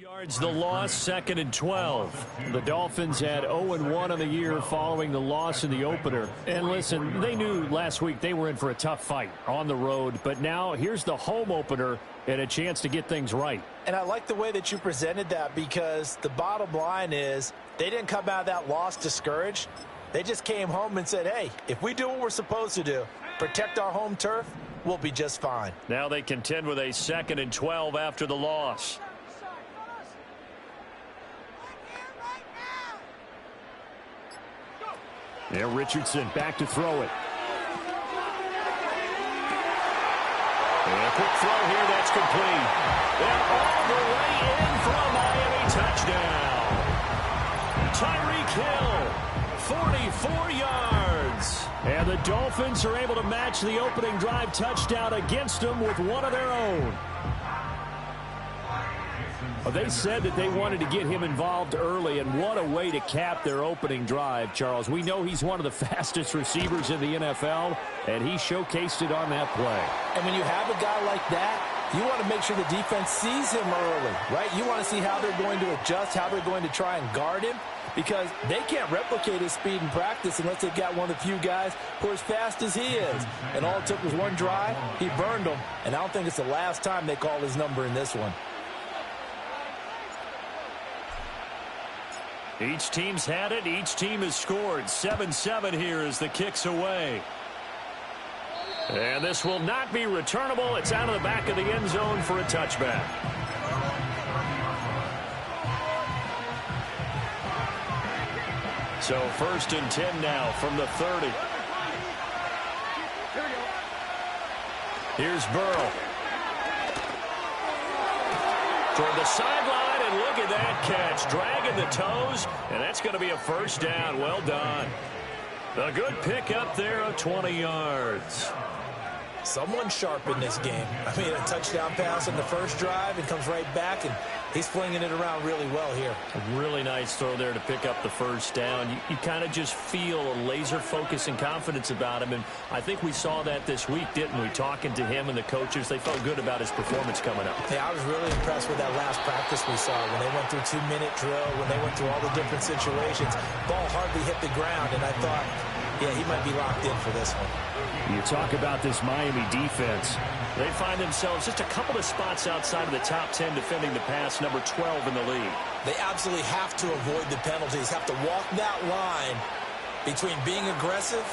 Yards the loss, 2nd and 12. The Dolphins had 0-1 on the year following the loss in the opener. And listen, they knew last week they were in for a tough fight on the road. But now here's the home opener and a chance to get things right. And I like the way that you presented that, because the bottom line is they didn't come out of that loss discouraged. They just came home and said, hey, if we do what we're supposed to do, protect our home turf, we'll be just fine. Now they contend with a 2nd and 12 after the loss. Yeah, Richardson back to throw it. And a quick throw here, that's complete. And all the way in for a Miami touchdown. Tyreek Hill, 44 yards. And the Dolphins are able to match the opening drive touchdown against them with one of their own. Well, they said that they wanted to get him involved early, and what a way to cap their opening drive, Charles. We know he's one of the fastest receivers in the NFL, and he showcased it on that play. And when you have a guy like that, you want to make sure the defense sees him early, right? You want to see how they're going to adjust, how they're going to try and guard him, because they can't replicate his speed in practice unless they've got one of the few guys who are as fast as he is. And all it took was one drive. He burned them, and I don't think it's the last time they call his number in this one. Each team's had it. Each team has scored. 7-7 here as the kick's away. And this will not be returnable. It's out of the back of the end zone for a touchback. So 1st and 10 now from the 30. Here's Burrow. Toward the sideline, and look at that catch. Dragging the toes, and that's going to be a first down. Well done. A good pick up there of 20 yards. Someone sharp in this game. I mean, a touchdown pass on the first drive and comes right back, and he's flinging it around really well here. A really nice throw there to pick up the first down. You kind of just feel a laser focus and confidence about him, and I think we saw that this week, didn't we? Talking to him and the coaches, they felt good about his performance coming up. Yeah, I was really impressed with that last practice we saw when they went through 2-minute drill, when they went through all the different situations. Ball hardly hit the ground, and I thought, yeah, he might be locked in for this one. You talk about this Miami defense. They find themselves just a couple of spots outside of the top 10 defending the pass, number 12 in the league. They absolutely have to avoid the penalties, have to walk that line between being aggressive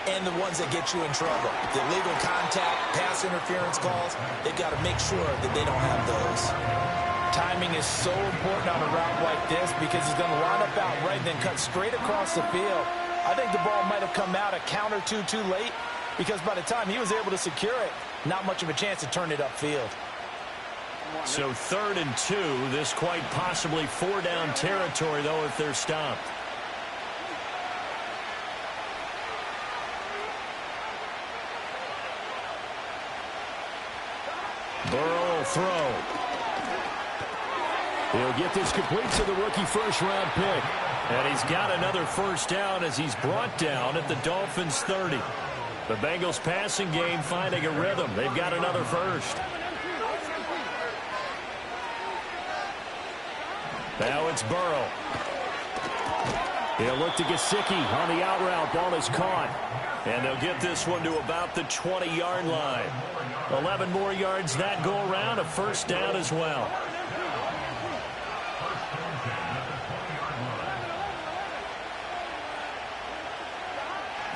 and the ones that get you in trouble. The illegal contact, pass interference calls, they've got to make sure that they don't have those. Timing is so important on a route like this because he's going to line up out right and then cut straight across the field. I think the ball might have come out a count or two too late, because by the time he was able to secure it, not much of a chance to turn it upfield. So 3rd and 2, this quite possibly 4-down territory, though, if they're stopped. Burrow throw. He'll get this complete to the rookie first-round pick. And he's got another first down as he's brought down at the Dolphins' 30. The Bengals passing game finding a rhythm. They've got another first. Now it's Burrow. He'll look to Gesicki on the out route. Ball is caught. And they'll get this one to about the 20-yard line. 11 more yards that go around. A first down as well.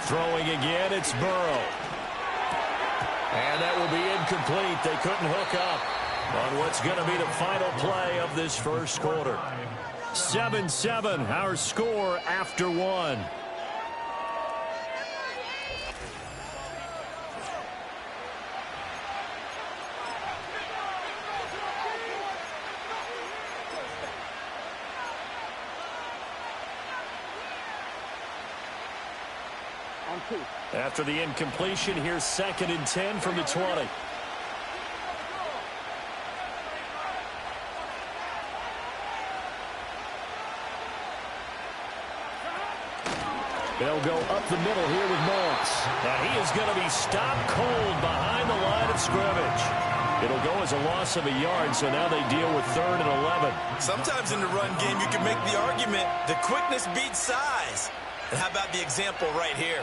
Throwing again, it's Burrow. And that will be incomplete. They couldn't hook up on what's going to be the final play of this first quarter. 7-7, our score after one. After the incompletion, here's 2nd and 10 from the 20. They'll go up the middle here with Moss. And he is going to be stopped cold behind the line of scrimmage. It'll go as a loss of a yard, so now they deal with 3rd and 11. Sometimes in the run game, you can make the argument the quickness beats size. And how about the example right here?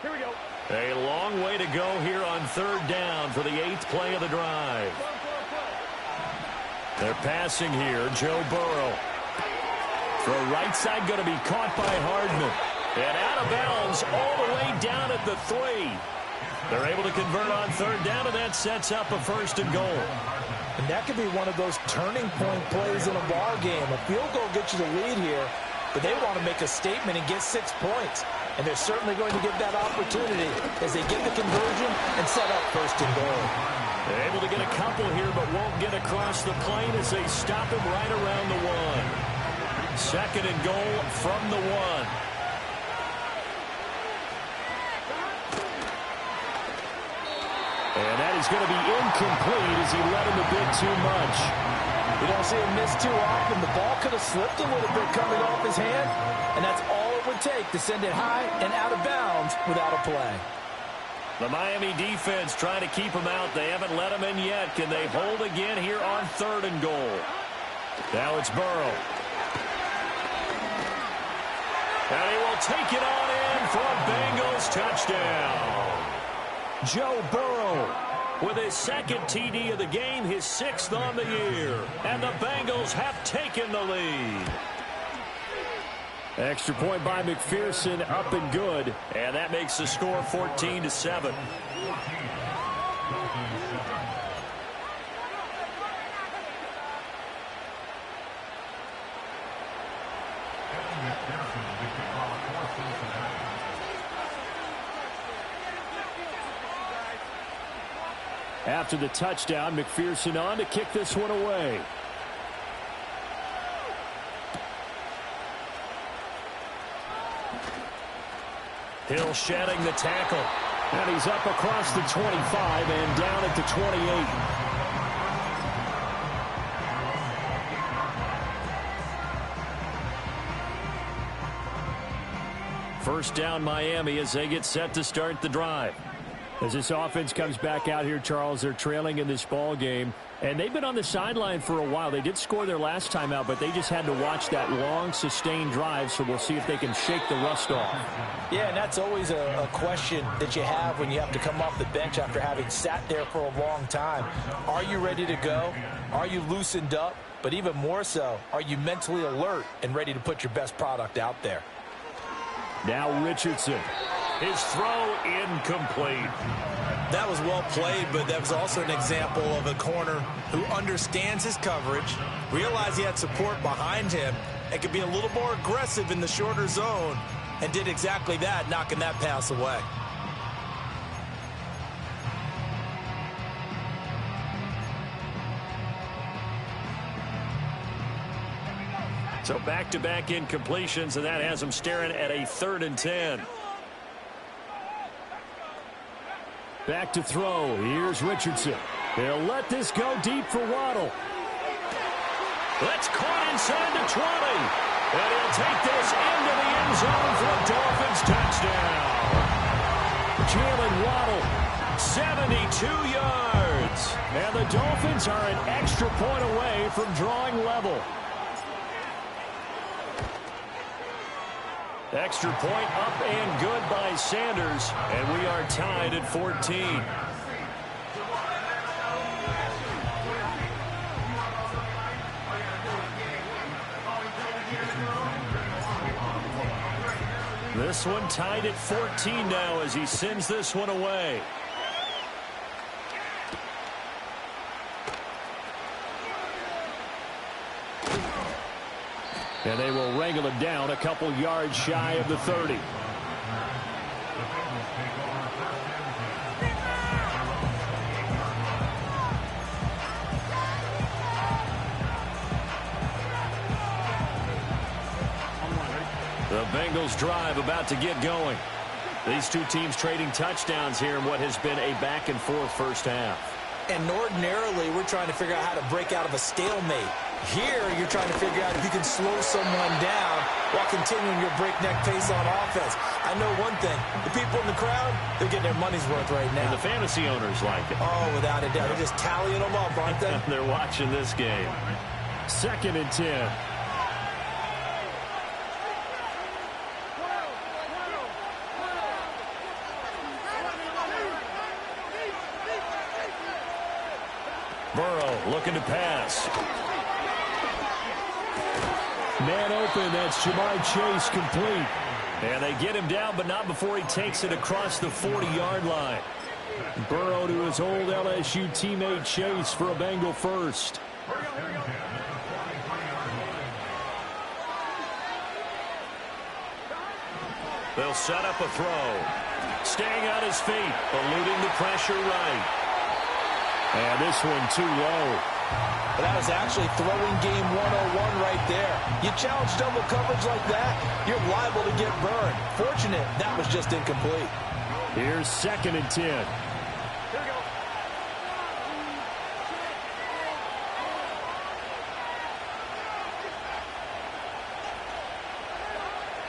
Here we go. A long way to go here on 3rd down for the 8th play of the drive. They're passing here. Joe Burrow. Throw right side going to be caught by Hardman. And out of bounds all the way down at the 3. They're able to convert on 3rd down, and that sets up a 1st and goal. And that could be one of those turning point plays in a ball game. A field goal gets you the lead here, but they want to make a statement and get 6 points. And they're certainly going to get that opportunity as they get the conversion and set up 1st and goal. They're able to get a couple here, but won't get across the plane as they stop him right around the 1. 2nd and goal from the 1. And that is going to be incomplete as he let him a bit too much. You don't see him miss too often. The ball could have slipped a little bit coming off his hand, and that's all it would take to send it high and out of bounds without a play. The Miami defense trying to keep him out. They haven't let him in yet. Can they hold again here on 3rd and goal? Now it's Burrow. And he will take it on in for a Bengals touchdown. Joe Burrow with his 2nd TD of the game, his 6th on the year. And the Bengals have taken the lead. Extra point by McPherson, up and good. And that makes the score 14-7. After the touchdown, McPherson on to kick this one away. Hill shedding the tackle. And he's up across the 25 and down at the 28. First down Miami as they get set to start the drive. As this offense comes back out here, Charles, they're trailing in this ball game. And they've been on the sideline for a while. They did score their last time out, but they just had to watch that long, sustained drive, so we'll see if they can shake the rust off. Yeah, and that's always a question that you have when you have to come off the bench after having sat there for a long time. Are you ready to go? Are you loosened up? But even more so, are you mentally alert and ready to put your best product out there? Now Richardson. His throw incomplete. That was well played, but that was also an example of a corner who understands his coverage, realized he had support behind him, and could be a little more aggressive in the shorter zone, and did exactly that, knocking that pass away. So back-to-back incompletions, and that has him staring at a 3rd and 10. Back to throw. Here's Richardson. They'll let this go deep for Waddle. That's caught inside the 20. And he'll take this into the end zone for a Dolphins touchdown. Jalen Waddle, 72 yards. And the Dolphins are an extra point away from drawing level. Extra point up and good by Sanders, and we are tied at 14. This one tied at 14 now as he sends this one away. And they will wrangle him down a couple yards shy of the 30. The Bengals drive about to get going. These two teams trading touchdowns here in what has been a back-and-forth first half. And ordinarily, we're trying to figure out how to break out of a stalemate. Here, you're trying to figure out if you can slow someone down while continuing your breakneck pace on offense. I know one thing. The people in the crowd, they're getting their money's worth right now. And the fantasy owners like it. Oh, without a doubt. They're just tallying them up, aren't they? They're watching this game. 2nd and 10. Burrow looking to pass. Man open, that's Jamar Chase complete. And they get him down, but not before he takes it across the 40-yard line. Burrow to his old LSU teammate Chase for a Bengal first. They'll set up a throw. Staying on his feet, eluding the pressure right. And this one too low. But that was actually throwing game 101 right there. You challenge double coverage like that, you're liable to get burned. Fortunate, that was just incomplete. Here's 2nd and 10. Here we go.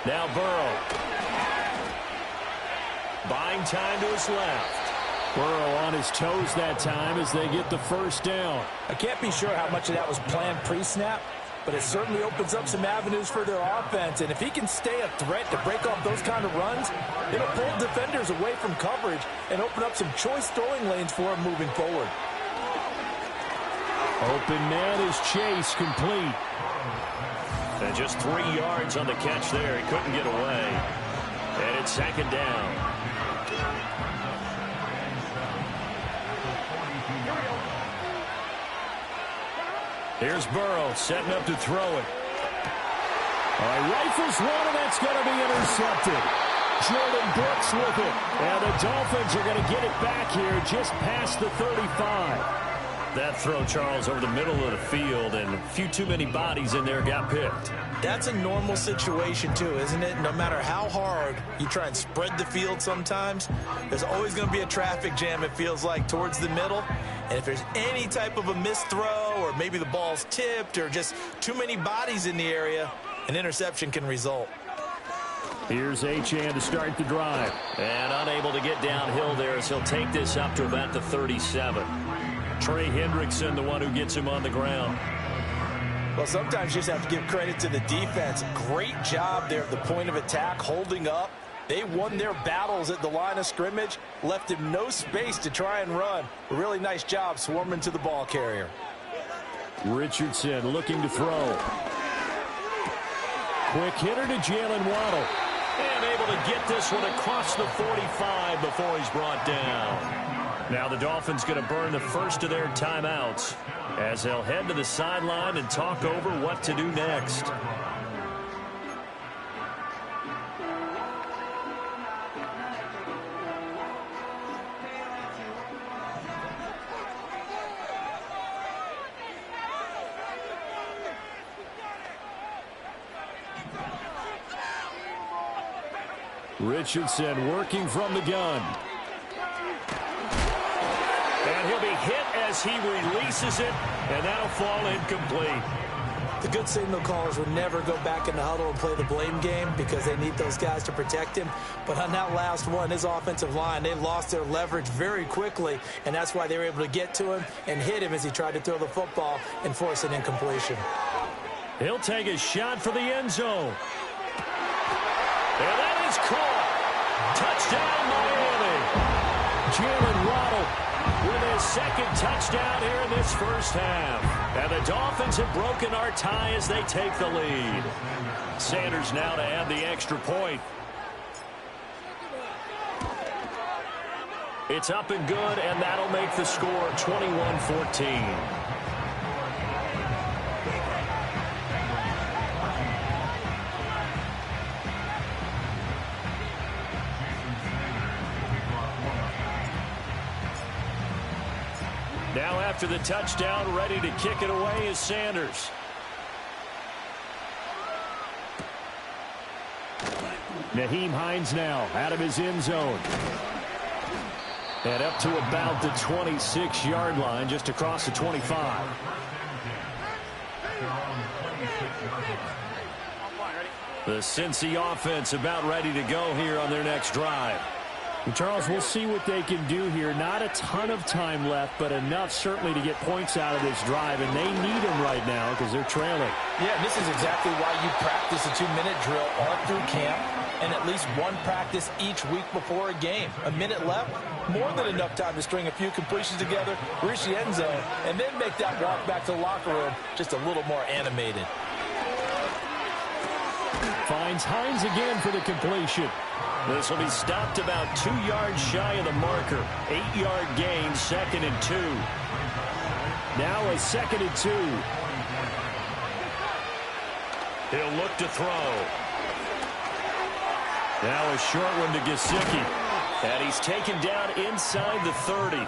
Now Burrow. Buying time to his left. Burrow on his toes that time as they get the first down. I can't be sure how much of that was planned pre-snap, but it certainly opens up some avenues for their offense. And if he can stay a threat to break off those kind of runs, it'll pull defenders away from coverage and open up some choice throwing lanes for him moving forward. Open man is Chase, complete. And just 3 yards on the catch there. He couldn't get away. And it's 2nd down. Here's Burrow setting up to throw it. Rifles one, and that's going to be intercepted. Jordan Brooks with it. And the Dolphins are going to get it back here just past the 35. That throw, Charles, over the middle of the field, and a few too many bodies in there got picked. That's a normal situation, too, isn't it? No matter how hard you try and spread the field sometimes, there's always going to be a traffic jam, it feels like, towards the middle. And if there's any type of a missed throw, or maybe the ball's tipped, or just too many bodies in the area, an interception can result. Here's Achane to start the drive. And unable to get downhill there as he'll take this up to about the 37. Trey Hendrickson, the one who gets him on the ground. Well, sometimes you just have to give credit to the defense. Great job there at the point of attack, holding up. They won their battles at the line of scrimmage, left him no space to try and run. A really nice job swarming to the ball carrier. Richardson looking to throw. Quick hitter to Jalen Waddle. And able to get this one across the 45 before he's brought down. Now the Dolphins going to burn the first of their timeouts as they'll head to the sideline and talk over what to do next. Richardson working from the gun. And he'll be hit as he releases it, and that'll fall incomplete. The good signal callers would never go back in the huddle and play the blame game because they need those guys to protect him. But on that last one, his offensive line, they lost their leverage very quickly, and that's why they were able to get to him and hit him as he tried to throw the football and force an incompletion. He'll take a shot for the end zone. And that is caught. Touchdown, Miami. Jalen Waddle with his 2nd touchdown here in this first half. And the Dolphins have broken our tie as they take the lead. Sanders now to add the extra point. It's up and good, and that'll make the score 21-14. Now after the touchdown, ready to kick it away is Sanders. Nyheim Hines now out of his end zone. And up to about the 26-yard line, just across the 25. The Cincy offense about ready to go here on their next drive. And Charles, we'll see what they can do here. Not a ton of time left, but enough certainly to get points out of this drive, and they need them right now because they're trailing. Yeah, and this is exactly why you practice a 2-minute drill all through camp and at least one practice each week before a game. A minute left, more than enough time to string a few completions together, reach the end zone, and then make that walk back to the locker room just a little more animated. Finds Hines again for the completion. This will be stopped about 2 yards shy of the marker. 8-yard gain, 2nd and 2. Now a 2nd and 2. He'll look to throw. Now a short one to Gesicki. And he's taken down inside the 30.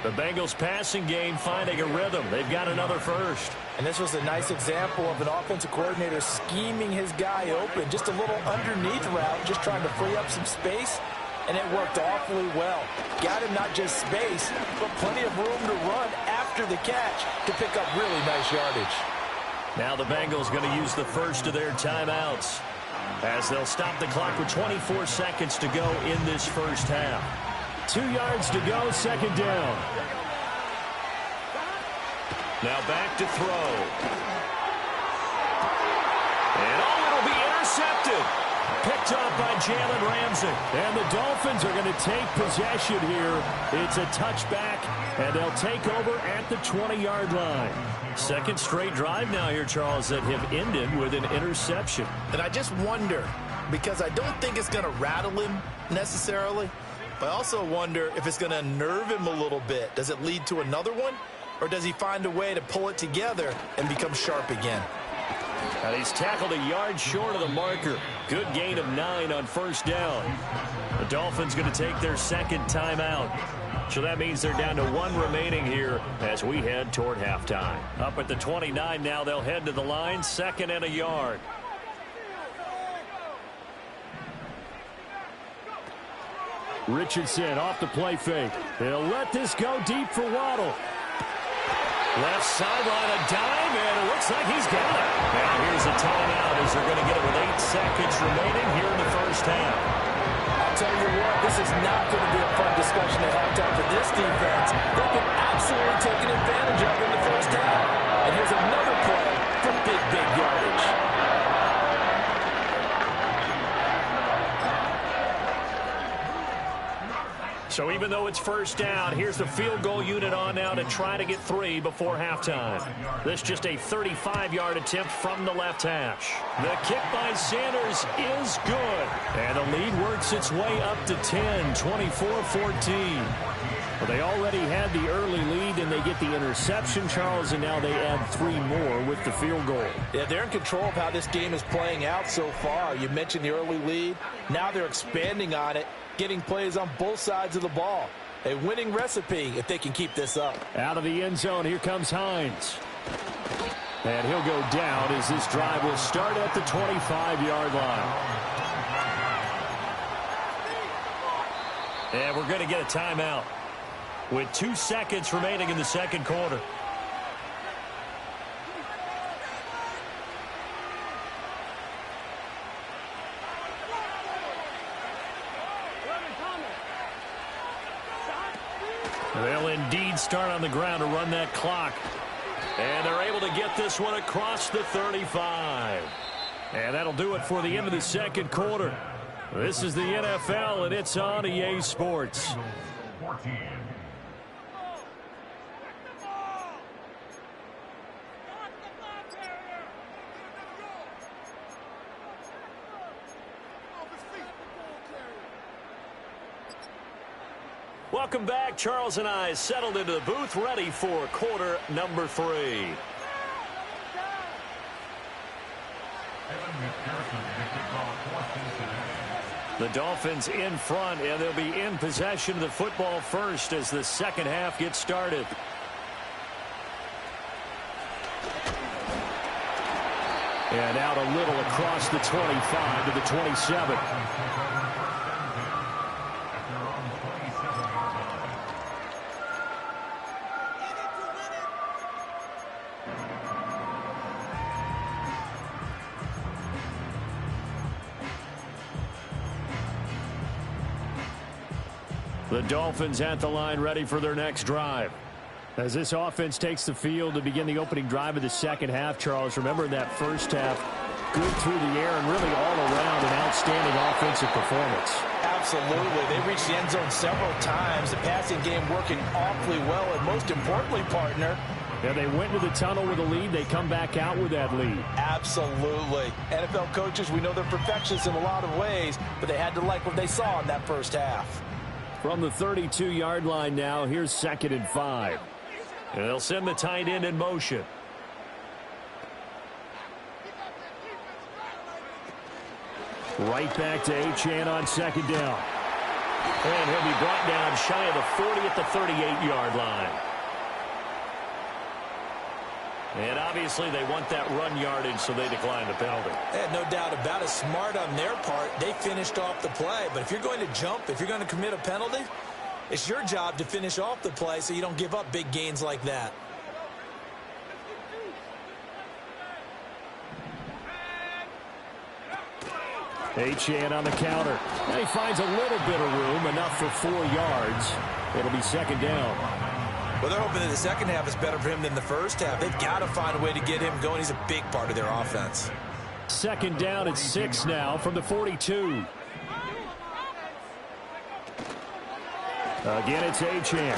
The Bengals passing game finding a rhythm. They've got another first. And this was a nice example of an offensive coordinator scheming his guy open. Just a little underneath route, just trying to free up some space. And it worked awfully well. Got him not just space, but plenty of room to run after the catch to pick up really nice yardage. Now the Bengals going to use the first of their timeouts, as they'll stop the clock with 24 seconds to go in this first half. 2 yards to go, 2nd down. Now back to throw. And it'll be intercepted. Picked up by Jalen Ramsey. And the Dolphins are going to take possession here. It's a touchback, and they'll take over at the 20-yard line. Second straight drive now here, Charles, that have ended with an interception. And I just wonder, because I don't think it's going to rattle him necessarily, but I also wonder if it's going to unnerve him a little bit. Does it lead to another one? Or does he find a way to pull it together and become sharp again? And he's tackled a yard short of the marker. Good gain of 9 on first down. The Dolphins going to take their second timeout. So that means they're down to 1 remaining here as we head toward halftime. Up at the 29 now, they'll head to the line, 2nd and a yard. Richardson off the play fake. They'll let this go deep for Waddle. Left sideline, a dive, and it looks like he's got it. Now here's a timeout as they're going to get it with 8 seconds remaining here in the first half. I'll tell you what, this is not going to be a fun discussion at halftime for this defense. They've been absolutely taken advantage of in the first half. And here's another play for big yardage. So even though it's first down, here's the field goal unit on now to try to get 3 before halftime. This just a 35-yard attempt from the left hash. The kick by Sanders is good. And the lead works its way up to 10, 24-14. Well, they already had the early lead, and they get the interception, Charles, and now they add 3 more with the field goal. Yeah, they're in control of how this game is playing out so far. You mentioned the early lead. Now they're expanding on it, getting plays on both sides of the ball. A winning recipe if they can keep this up. Out of the end zone, here comes Hines. And he'll go down as this drive will start at the 25-yard line. And we're going to get a timeout with 2 seconds remaining in the second quarter. They'll indeed start on the ground to run that clock. And they're able to get this one across the 35. And that'll do it for the end of the second quarter. This is the NFL, and it's on EA Sports. Welcome back. Charles and I settled into the booth, ready for quarter number 3. The Dolphins in front, and they'll be in possession of the football first as the second half gets started. And out a little across the 25 to the 27. The Dolphins at the line ready for their next drive. As this offense takes the field to begin the opening drive of the second half, Charles, remember in that first half, good through the air and really all around an outstanding offensive performance. Absolutely. They reached the end zone several times. The passing game working awfully well, and most importantly, partner, yeah, they went to the tunnel with a lead. They come back out with that lead. Absolutely. NFL coaches, we know they're perfectionists in a lot of ways, but they had to like what they saw in that first half. From the 32-yard line now, here's 2nd and 5. And they'll send the tight end in motion. Right back to Achane on 2nd down. And he'll be brought down shy of the 40 at the 38-yard line. And obviously they want that run yardage, so they decline the penalty. No doubt about it. Smart on their part. They finished off the play. But if you're going to jump, if you're going to commit a penalty, it's your job to finish off the play so you don't give up big gains like that. Achane on the counter. And he finds a little bit of room, enough for 4 yards. It'll be 2nd down. Well, they're hoping that the second half is better for him than the first half. They've got to find a way to get him going. He's a big part of their offense. 2nd down at 6 now from the 42. Again, it's Achane.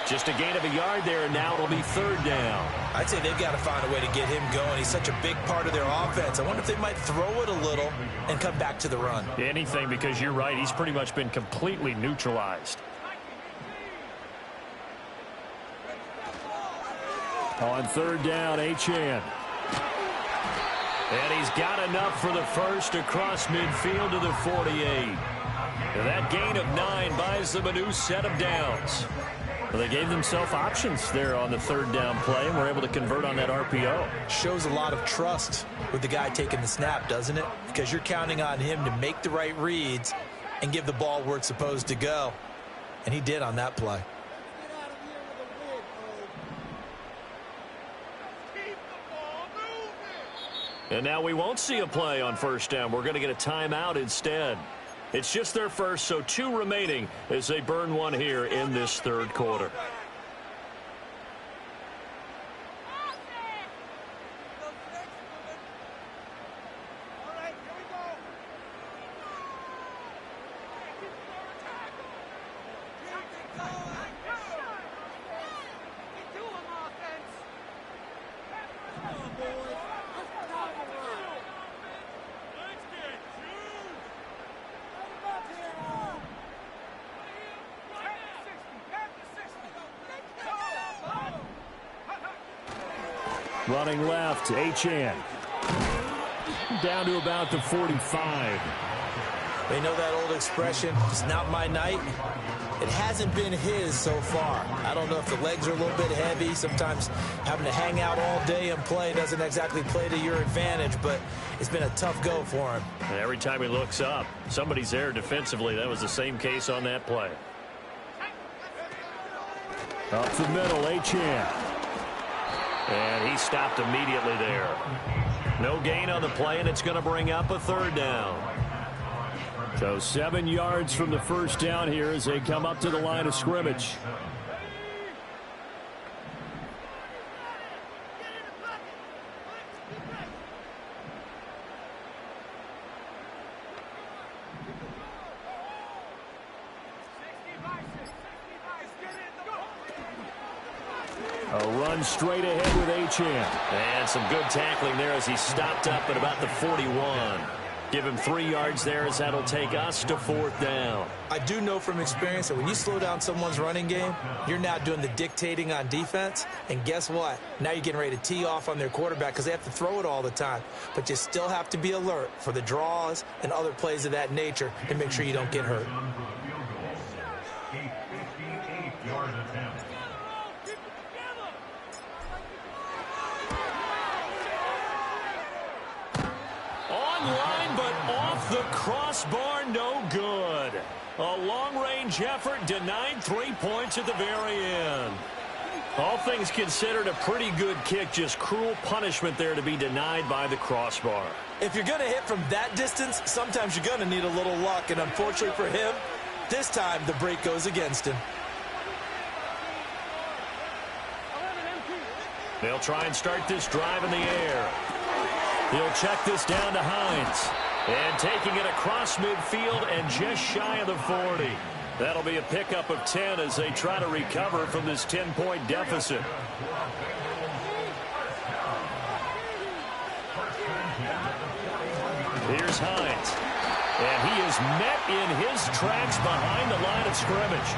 Just a gain of a yard there, and now it'll be 3rd down. I'd say they've got to find a way to get him going. He's such a big part of their offense. I wonder if they might throw it a little and come back to the run. Anything, because you're right. He's pretty much been completely neutralized. On 3rd down, Achane. And he's got enough for the first across midfield to the 48. And that gain of 9 buys them a new set of downs. Well, they gave themselves options there on the 3rd down play and were able to convert on that RPO. Shows a lot of trust with the guy taking the snap, doesn't it? Because you're counting on him to make the right reads and give the ball where it's supposed to go. And he did on that play. And now we won't see a play on 1st down. We're going to get a timeout instead. It's just their first, so 2 remaining as they burn one here in this 3rd quarter. Running left, Achane. Down to about the 45. They know that old expression, it's not my night. It hasn't been his so far. I don't know if the legs are a little bit heavy. Sometimes having to hang out all day and play doesn't exactly play to your advantage, but it's been a tough go for him. And every time he looks up, somebody's there defensively. That was the same case on that play. Up the middle, Achane. And he stopped immediately there. No gain on the play, and it's going to bring up a 3rd down. So 7 yards from the 1st down here as they come up to the line of scrimmage. A run straight ahead with Achane. And some good tackling there as he stopped up at about the 41. Give him 3 yards there as that'll take us to 4th down. I do know from experience that when you slow down someone's running game, you're now doing the dictating on defense. And guess what? Now you're getting ready to tee off on their quarterback because they have to throw it all the time. But you still have to be alert for the draws and other plays of that nature to make sure you don't get hurt. Line, but off the crossbar, no good. A long-range effort denied 3 points at the very end. All things considered, a pretty good kick, just cruel punishment there to be denied by the crossbar. If you're going to hit from that distance, sometimes you're going to need a little luck, and unfortunately for him, This time, the break goes against him. They'll try and start this drive in the air. He'll check this down to Hines. And taking it across midfield and just shy of the 40. That'll be a pickup of 10 as they try to recover from this 10-point deficit. Here's Hines. And he is met in his tracks behind the line of scrimmage.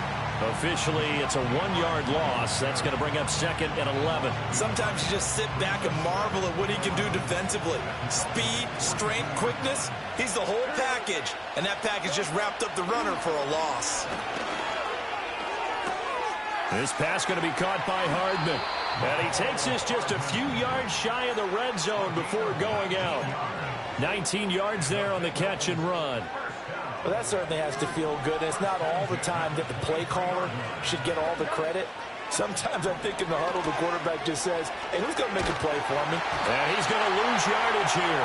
Officially, it's a 1-yard loss. That's going to bring up 2nd and 11. Sometimes you just sit back and marvel at what he can do defensively. Speed, strength, quickness. He's the whole package. And that package just wrapped up the runner for a loss. This pass going to be caught by Hardman. And he takes this just a few yards shy of the red zone before going out. 19 yards there on the catch and run. Well, that certainly has to feel good. It's not all the time that the play caller should get all the credit. Sometimes I think in the huddle, the quarterback just says, hey, who's going to make a play for me? And he's going to lose yardage here.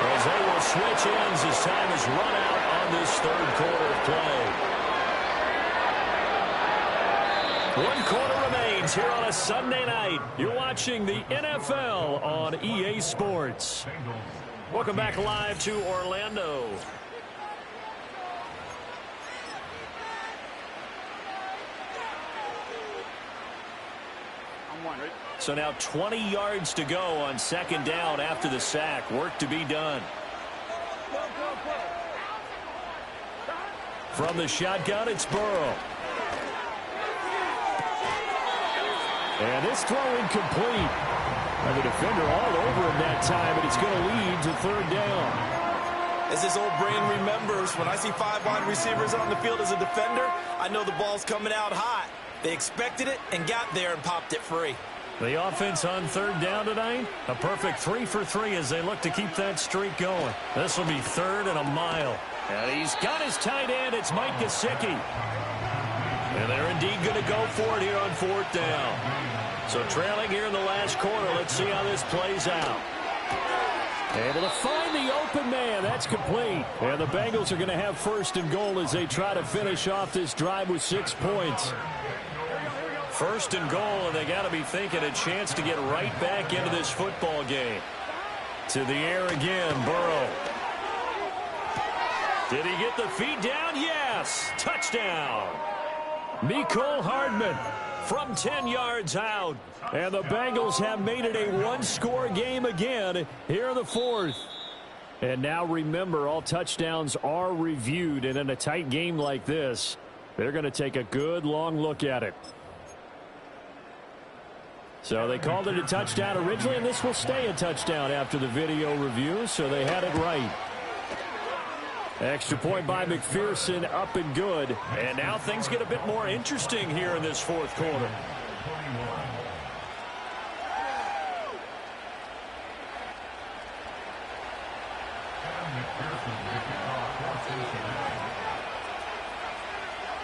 As they will switch ends as time is run out on this third quarter of play. 1 quarter remains here on a Sunday night. You're watching the NFL on EA Sports. Welcome back live to Orlando. So now 20 yards to go on 2nd down after the sack. Work to be done. From the shotgun, it's Burrow. And this throw incomplete. And the defender all over him that time, and it's going to lead to 3rd down. As this old brain remembers, when I see 5 wide receivers on the field as a defender, I know the ball's coming out hot. They expected it and got there and popped it free. The offense on 3rd down tonight, a perfect 3 for 3 as they look to keep that streak going. This will be 3rd and a mile. And he's got his tight end. It's Mike Gesicki. And they're indeed going to go for it here on 4th down. So trailing here in the last quarter. Let's see how this plays out. Able to find the open man. That's complete. And the Bengals are going to have 1st and goal as they try to finish off this drive with 6 points. 1st and goal, and they got to be thinking a chance to get right back into this football game. To the air again, Burrow. Did he get the feet down? Yes. Touchdown. Mecole Hardman from 10 yards out. And the Bengals have made it a 1-score game again here in the 4th. And now remember, all touchdowns are reviewed. And in a tight game like this, they're going to take a good long look at it. So they called it a touchdown originally, and this will stay a touchdown after the video review, so they had it right. Extra point by McPherson, up and good. And now things get a bit more interesting here in this 4th quarter.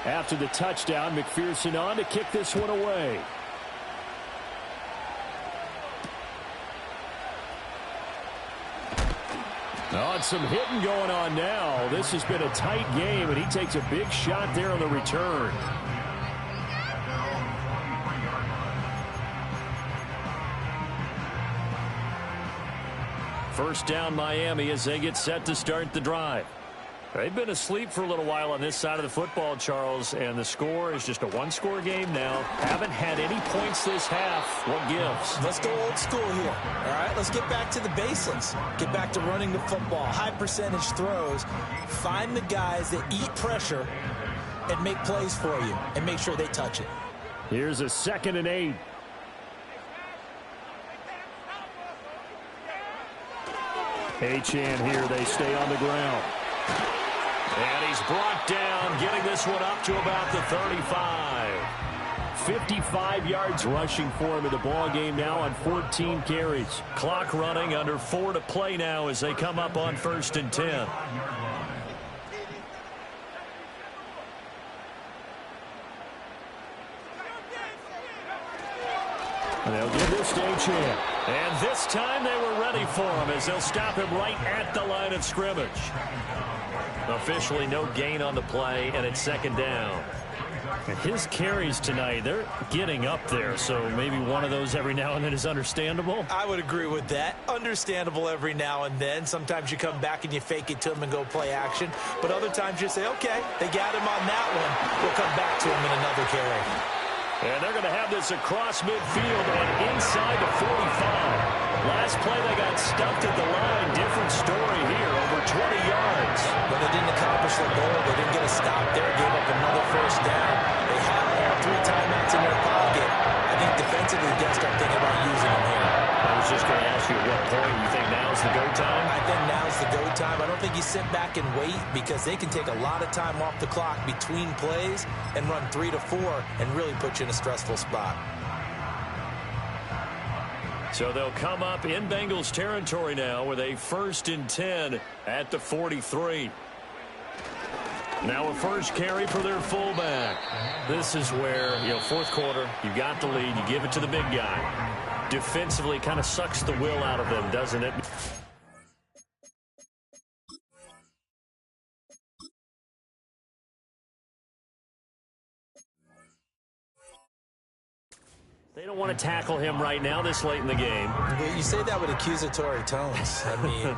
After the touchdown, McPherson on to kick this one away. Oh, and some hitting going on now. This has been a tight game, and he takes a big shot there on the return. First down, Miami, as they get set to start the drive. They've been asleep for a little while on this side of the football, Charles, and the score is just a 1-score game now. Haven't had any points this half. What gives? Let's go old school here. All right, let's get back to the basics. Get back to running the football, high percentage throws. Find the guys that eat pressure and make plays for you and make sure they touch it. Here's a 2nd and 8. Achane here, they stay on the ground. And he's brought down, getting this one up to about the 35. 55 yards rushing for him in the ball game now on 14 carries. Clock running, under 4 to play now as they come up on 1st and 10. And they'll give this to Achane. And this time they were ready for him as they'll stop him right at the line of scrimmage. Officially no gain on the play, and it's second down. And his carries tonight, they're getting up there, so maybe one of those every now and then is understandable. I would agree with that. Understandable every now and then. Sometimes you come back and you fake it to him and go play action. But other times you say, okay, they got him on that one. We'll come back to him in another carry. And they're going to have this across midfield and inside the 45. Last play they got stuffed at the line. Different story here, over 20 yards. But they didn't accomplish their goal. They didn't get a stop there, gave up another first down. They have all 3 timeouts in their pocket. I think defensively, Guest, I'm thinking about using them here. I was just going to ask you at what point you think now's the go time? I think now's the go time. I don't think you sit back and wait because they can take a lot of time off the clock between plays and run 3 to 4 and really put you in a stressful spot. So they'll come up in Bengals territory now with a 1st and 10 at the 43. Now a first carry for their fullback. This is where, fourth quarter, you got the lead, you give it to the big guy. Defensively kind of sucks the will out of them, doesn't it? They don't want to tackle him right now this late in the game. Well, you say that with accusatory tones. I mean,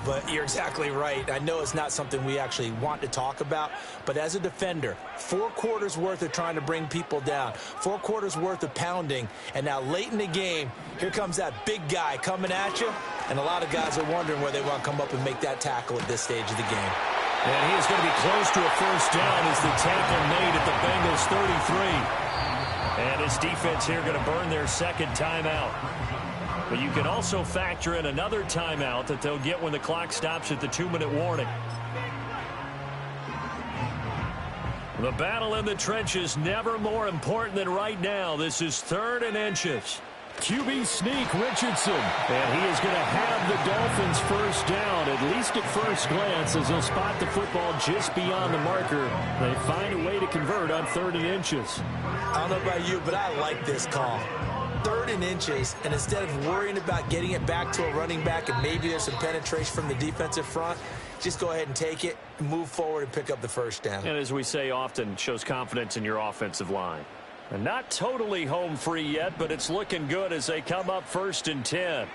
but you're exactly right. I know it's not something we actually want to talk about, but as a defender, 4 quarters worth of trying to bring people down, 4 quarters worth of pounding, and now late in the game, here comes that big guy coming at you, and a lot of guys are wondering where they want to come up and make that tackle at this stage of the game. And he is going to be close to a first down as the tackle made at the Bengals 33. And his defense here going to burn their second timeout. But you can also factor in another timeout that they'll get when the clock stops at the 2-minute warning. The battle in the trenches never more important than right now. This is 3rd and inches. QB sneak, Richardson. And he is going to have the Dolphins first down, at least at first glance, as they'll spot the football just beyond the marker. They find a way to convert on 3rd and inches. I don't know about you, but I like this call. 3rd and inches, and instead of worrying about getting it back to a running back and maybe there's some penetration from the defensive front, just go ahead and take it, move forward, and pick up the first down. And as we say often, shows confidence in your offensive line. And not totally home free yet, but it's looking good as they come up 1st and 10.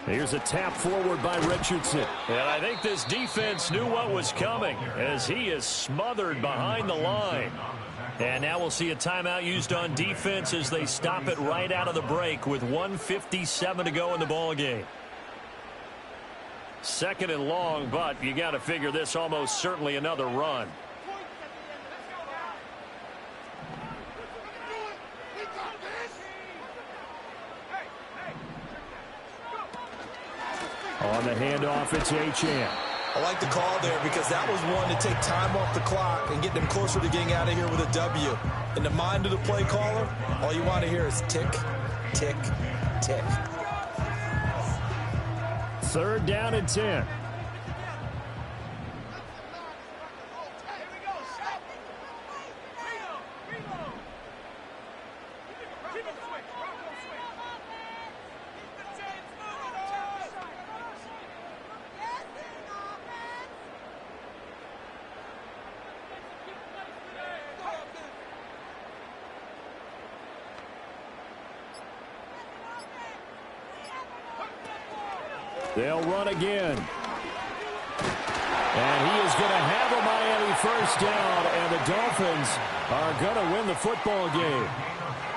Here's a tap forward by Richardson. And I think this defense knew what was coming as he is smothered behind the line. And now we'll see a timeout used on defense as they stop it right out of the break with 1:57 to go in the ball game. 2nd and long, but you got to figure this almost certainly another run. On the handoff, it's Achane. I like the call there because that was one to take time off the clock and get them closer to getting out of here with a W. In the mind of the play caller, all you want to hear is tick, tick, tick. 3rd down and 10. They'll run again. And he is going to have a Miami first down, and the Dolphins are going to win the football game.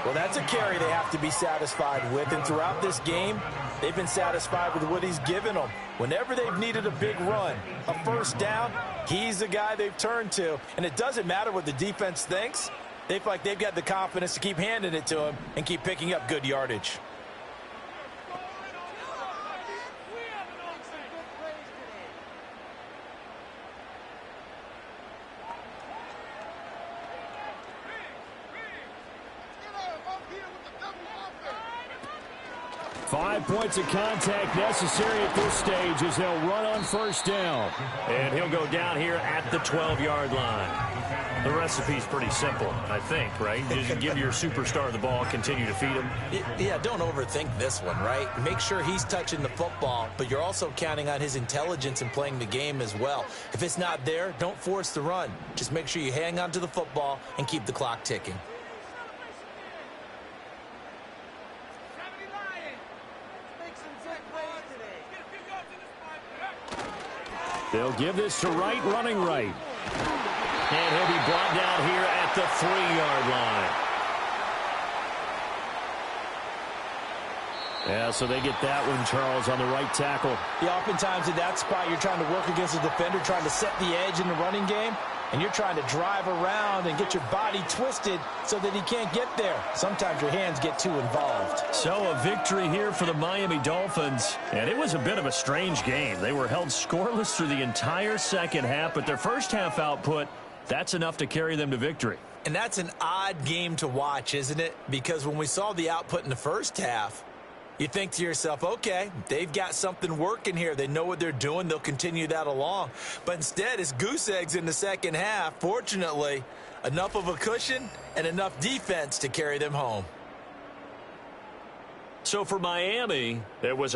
Well, that's a carry they have to be satisfied with, and throughout this game, they've been satisfied with what he's given them. Whenever they've needed a big run, a first down, he's the guy they've turned to. And it doesn't matter what the defense thinks. They feel like they've got the confidence to keep handing it to him and keep picking up good yardage. 5 points of contact necessary at this stage as they'll run on first down. And he'll go down here at the 12-yard line. The recipe's pretty simple, I think, right? Just give your superstar the ball, continue to feed him. Yeah, don't overthink this one, right? Make sure he's touching the football, but you're also counting on his intelligence in playing the game as well. If it's not there, don't force the run. Just make sure you hang on to the football and keep the clock ticking. They'll give this to Wright, running right. And he'll be brought down here at the 3-yard line. Yeah, so they get that one, Charles, on the right tackle. Yeah, oftentimes in that spot, you're trying to work against a defender, trying to set the edge in the running game, and you're trying to drive around and get your body twisted so that he can't get there. Sometimes your hands get too involved. So a victory here for the Miami Dolphins, and it was a bit of a strange game. They were held scoreless through the entire second half, but their first half output, that's enough to carry them to victory. And that's an odd game to watch, isn't it? Because when we saw the output in the first half, you think to yourself, okay, they've got something working here. They know what they're doing. They'll continue that along. But instead, it's goose eggs in the second half. Fortunately, enough of a cushion and enough defense to carry them home. So for Miami, it was a